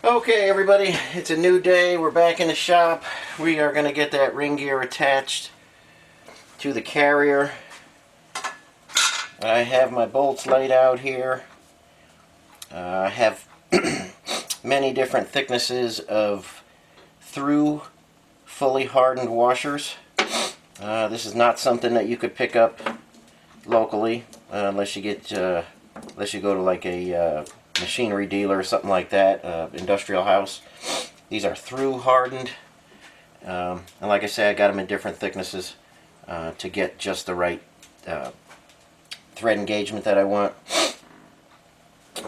Okay, everybody, it's a new day. We're back in the shop. We are going to get that ring gear attached to the carrier. I have my bolts laid out here. I have many different thicknesses of through fully hardened washers. This is not something that you could pick up locally unless you go to like a machinery dealer or something like that, industrial house. These are through hardened, and like I say, I got them in different thicknesses to get just the right thread engagement that I want.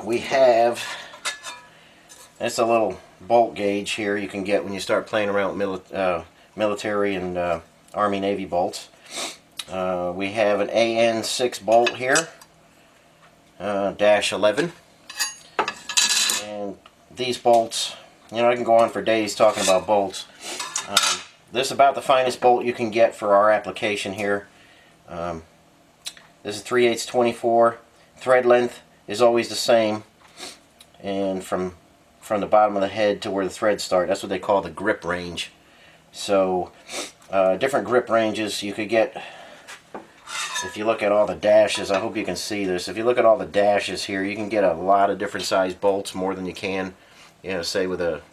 We have, it's a little bolt gauge here you can get when you start playing around with military and Army Navy bolts. We have an AN6 bolt here, dash 11. And these bolts, you know, I can go on for days talking about bolts. This is about the finest bolt you can get for our application here. This is 3/8 24. Thread length is always the same, and from the bottom of the head to where the threads start, that's what they call the grip range. So different grip ranges you could get. If you look at all the dashes, I hope you can see this. If you look at all the dashes here, you can get a lot of different size bolts, more than you can, you know, say with a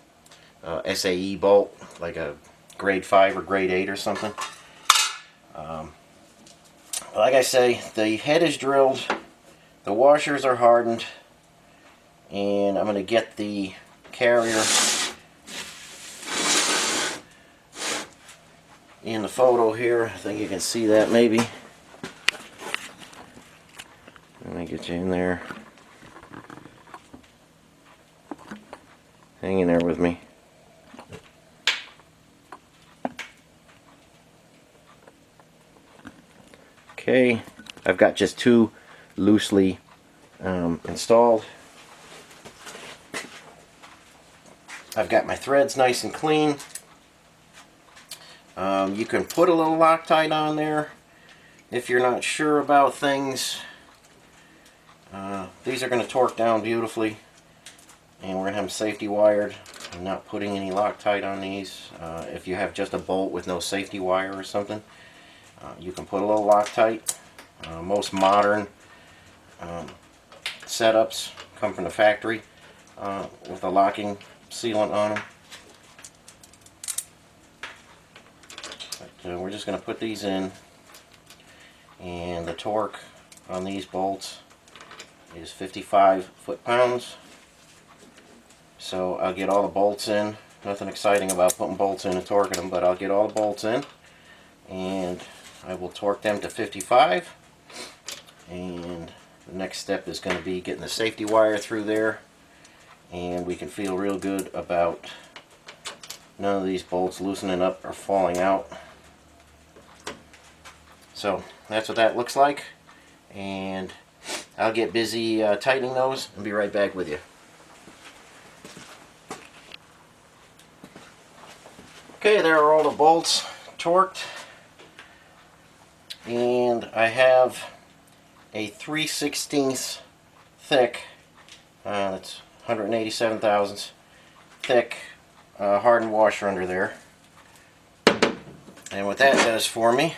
SAE bolt, like a grade 5 or grade 8 or something. Like I say, the head is drilled, the washers are hardened, and I'm going to get the carrier in the photo here. I think you can see that maybe. Let me get you in there. Hang in there with me. Okay, I've got just two loosely installed. I've got my threads nice and clean. You can put a little Loctite on there if you're not sure about things. These are going to torque down beautifully, and we're going to have them safety wired. I'm not putting any Loctite on these. If you have just a bolt with no safety wire or something, you can put a little Loctite. Most modern setups come from the factory with a locking sealant on them. But, we're just going to put these in, and the torque on these bolts is 55 foot-pounds. So I'll get all the bolts in. Nothing exciting about putting bolts in and torquing them, but I'll get all the bolts in, and I will torque them to 55. And the next step is going to be getting the safety wire through there, and we can feel real good about none of these bolts loosening up or falling out. So that's what that looks like, and I'll get busy tightening those and be right back with you. Okay, there are all the bolts torqued, and I have a 3/16 thick, that's 187 thousandths thick hardened washer under there. And what that does for me,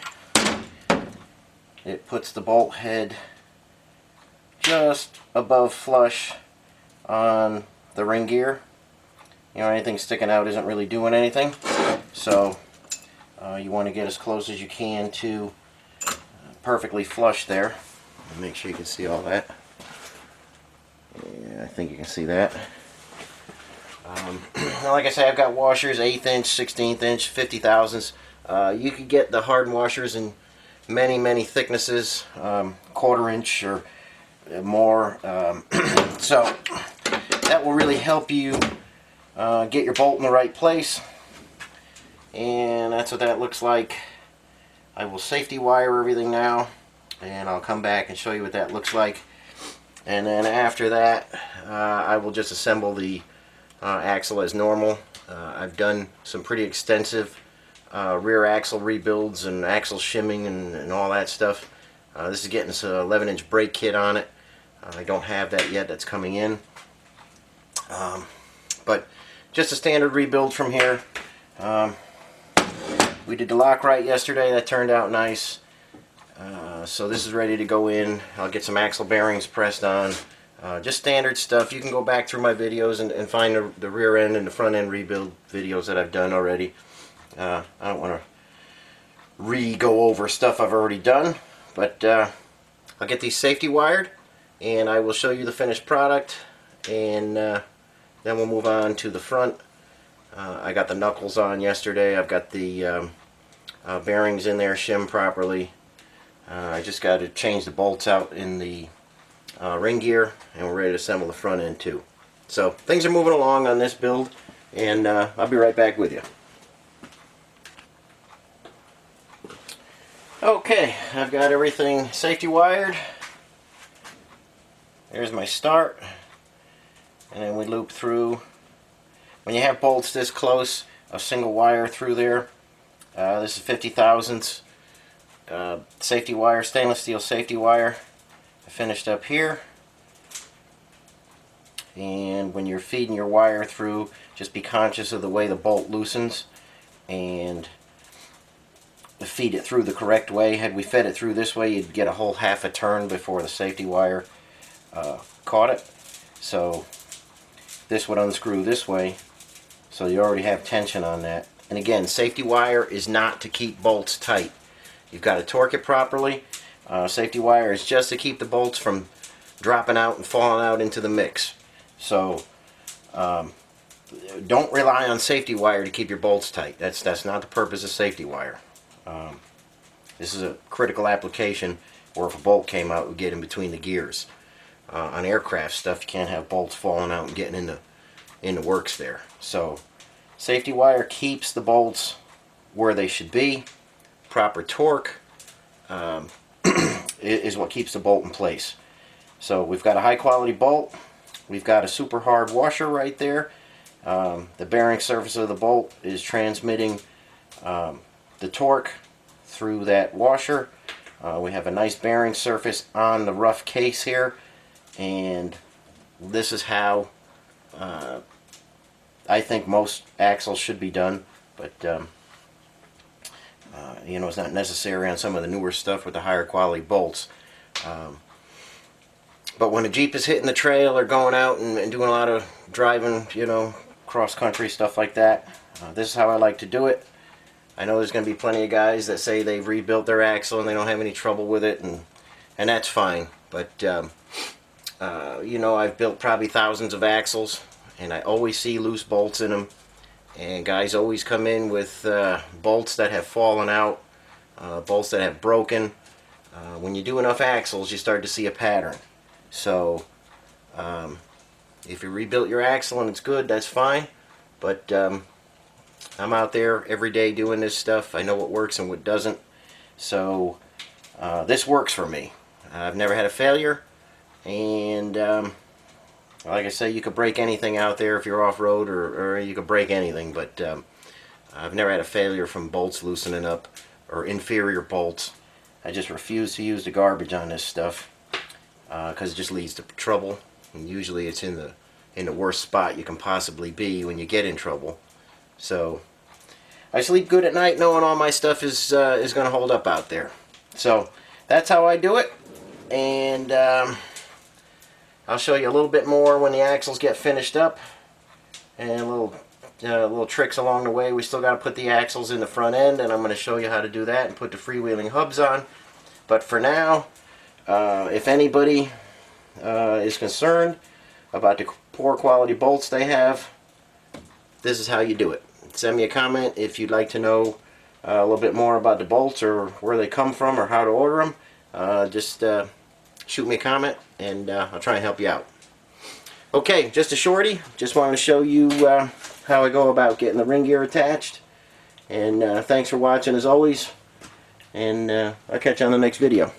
it puts the bolt head just above flush on the ring gear. You know, anything sticking out isn't really doing anything. So you want to get as close as you can to perfectly flush there. Make sure you can see all that. Yeah, I think you can see that. Like I say, I've got washers 1/8 inch, 16th inch, 50 thousandths. You could get the hardened washers in many thicknesses, 1/4 inch or more. So that will really help you get your bolt in the right place. And that's what that looks like. I will safety wire everything now, and I'll come back and show you what that looks like. And then after that, I will just assemble the axle as normal. I've done some pretty extensive rear axle rebuilds and axle shimming and all that stuff. This is getting an 11-inch brake kit on it. I don't have that yet. That's coming in. But just a standard rebuild from here. We did the lock right yesterday. That turned out nice. So this is ready to go in. I'll get some axle bearings pressed on. Just standard stuff. You can go back through my videos and find the rear end and the front end rebuild videos that I've done already. I don't want to go over stuff I've already done, but I'll get these safety wired and I will show you the finished product, and then we'll move on to the front. I got the knuckles on yesterday. I've got the bearings in there shimmed properly. I just got to change the bolts out in the ring gear, and we're ready to assemble the front end too. So things are moving along on this build, and I'll be right back with you. Okay, I've got everything safety wired. There's my start, and then we loop through. When you have bolts this close, a single wire through there. This is 50 thousandths safety wire, stainless steel safety wire. I finished up here, and when you're feeding your wire through, just be conscious of the way the bolt loosens and feed it through the correct way. Had we fed it through this way, you'd get a whole half a turn before the safety wire caught it. So this would unscrew this way, so you already have tension on that. And again, safety wire is not to keep bolts tight. You've got to torque it properly. Safety wire is just to keep the bolts from dropping out and falling out into the mix. So don't rely on safety wire to keep your bolts tight. That's not the purpose of safety wire. This is a critical application where if a bolt came out, it would get in between the gears. On aircraft stuff, you can't have bolts falling out and getting in the works there. So safety wire keeps the bolts where they should be. Proper torque is what keeps the bolt in place. So we've got a high quality bolt. We've got a super hard washer right there. The bearing surface of the bolt is transmitting the torque through that washer. We have a nice bearing surface on the rough case here, and this is how I think most axles should be done, but you know, it's not necessary on some of the newer stuff with the higher quality bolts. But when a Jeep is hitting the trail or going out and doing a lot of driving, you know, cross country stuff like that, this is how I like to do it. I know there's going to be plenty of guys that say they've rebuilt their axle and they don't have any trouble with it, and that's fine. But you know, I've built probably thousands of axles, and I always see loose bolts in them. And guys always come in with bolts that have fallen out, bolts that have broken. When you do enough axles, you start to see a pattern. So if you rebuilt your axle and it's good, that's fine. But I'm out there every day doing this stuff. I know what works and what doesn't. So this works for me. I've never had a failure. And like I say, you could break anything out there if you're off-road, or you could break anything, but I've never had a failure from bolts loosening up or inferior bolts. I just refuse to use the garbage on this stuff because it just leads to trouble, and usually it's in the worst spot you can possibly be when you get in trouble. So I sleep good at night knowing all my stuff is going to hold up out there. So that's how I do it, and I'll show you a little bit more when the axles get finished up, and little tricks along the way. We still got to put the axles in the front end, and I'm going to show you how to do that and put the freewheeling hubs on. But for now, if anybody is concerned about the poor quality bolts they have, this is how you do it. Send me a comment if you'd like to know a little bit more about the bolts or where they come from or how to order them. Just shoot me a comment, and I'll try and help you out. Okay, just a shorty. Just wanted to show you how I go about getting the ring gear attached. And thanks for watching as always. And I'll catch you on the next video.